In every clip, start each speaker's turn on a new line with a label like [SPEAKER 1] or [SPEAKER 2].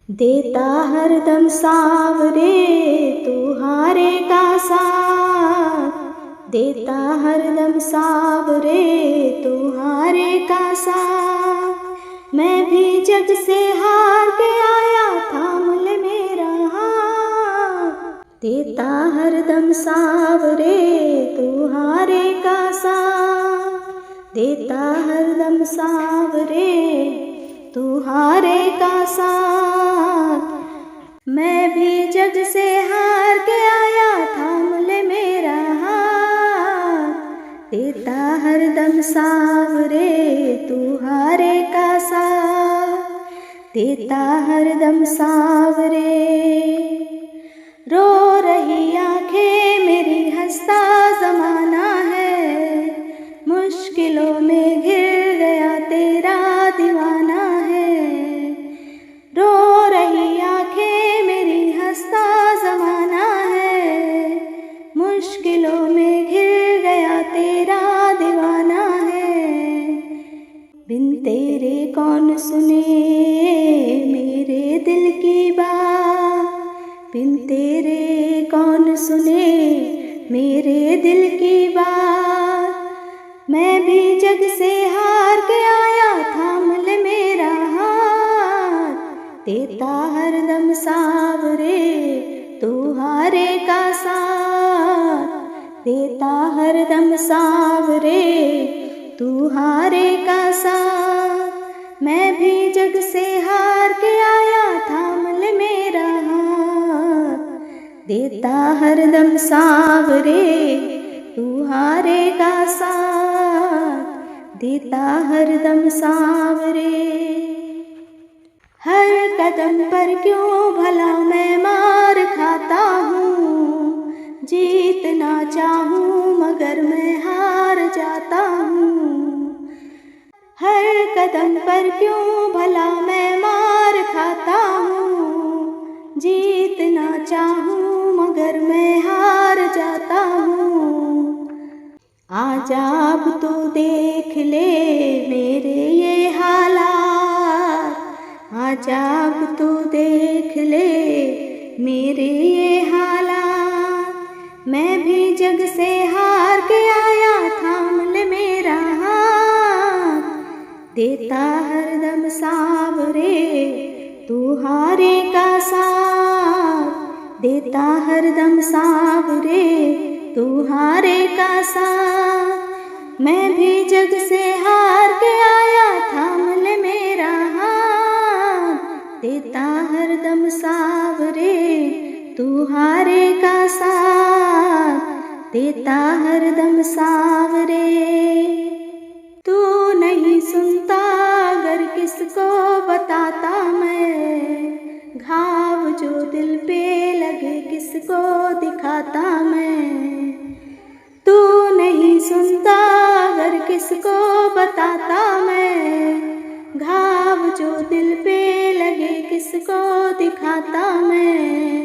[SPEAKER 1] देता हरदम सावरे तू हारे का साथ, देता हरदम सावरे तू हारे का साथ। मैं भी जग से हार के आया, थाम ले मेरा हाथ। देता हरदम सावरे तू हारे का साथ, देता हरदम सावरे तू हारे का साथ। मैं भी जग से हार के आया, थाम ले मेरा हाथ। देता हरदम सावरे तू हारे का साथ, देता हरदम सावरे। रो रही आंखें मेरी, हंसता ज़माना है, मुश्किलों में घिर गया तेरा दीवाना है। रो रही आंखें मेरी, हंसता ज़माना है, मुश्किलों में घिर गया तेरा दीवाना है। बिन तेरे कौन सुने मेरे दिल की बात, बिन तेरे कौन सुने मेरे दिल की बात। मैं भी जग से हार के आया, थाम ले मेरा हाथ। देता हरदम सावरे तू हारे का साथ, देता हरदम सावरे तू हारे का साथ। मैं भी जग से हार के आया, थाम ले मेरा हाथ। देता हरदम सावरे तू हारे का साथ, देता हरदम सावरे। हर कदम पर क्यों भला मैं मार खाता हूँ, जीतना चाहूँ मगर मैं हार जाता हूँ। हर कदम पर क्यों भला मैं मार खाता हूँ, जीतना चाहूँ मगर मैं हार जाता हूँ। आजा अब तो देख ले मेरे ये हालात, आजा अब तो देख ले मेरे ये हालात। मैं भी जग से हार के आया, थाम ले मेरा हाथ। देता हरदम सावरे तू हारे का साथ, देता हरदम सावरे तू हारे का साथ। मैं भी जग से हार के आया, थाम ले मेरा हाथ। देता हरदम सावरे तू हारे का साथ, देता हरदम सावरे। तू नहीं सुनता अगर किसको बताता मैं, घाव जो दिल पे लगे किसको दिखाता मैं। तू नहीं सुनता अगर किसको बताता मैं, घाव जो दिल पे लगे किसको दिखाता मैं।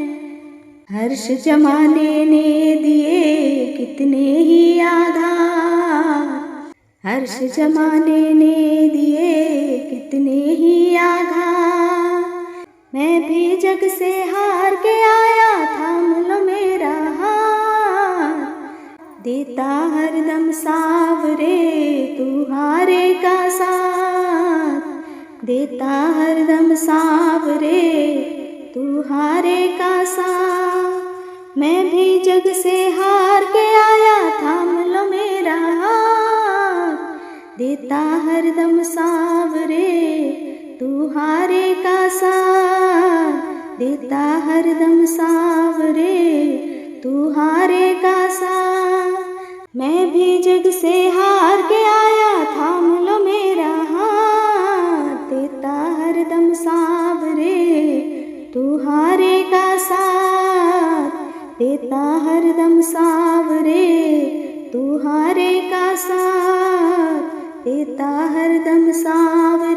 [SPEAKER 1] हर्ष जमाने ने दिए कितने ही आघात, हर्ष जमाने ने दिए कितने ही आघात। मैं भी जग से हार के आया, थाम लो मेरा हाथ। देता हरदम सावरे तू हारे का साथ, देता हरदम सावरे तू हारे का साथ। मैं भी जग से हार के आया, थाम लो मेरा हाथ। देता हरदम सावरे तू हारे का साथ, देता हरदम सावरे तू हारे का साथ। मैं भी जग से हार के आया, थाम लो मेरा हाथ। देता हरदम सावरे तू हारे का साथ, देता हरदम सावरे तू हारे का साथ, देता हरदम सावरे।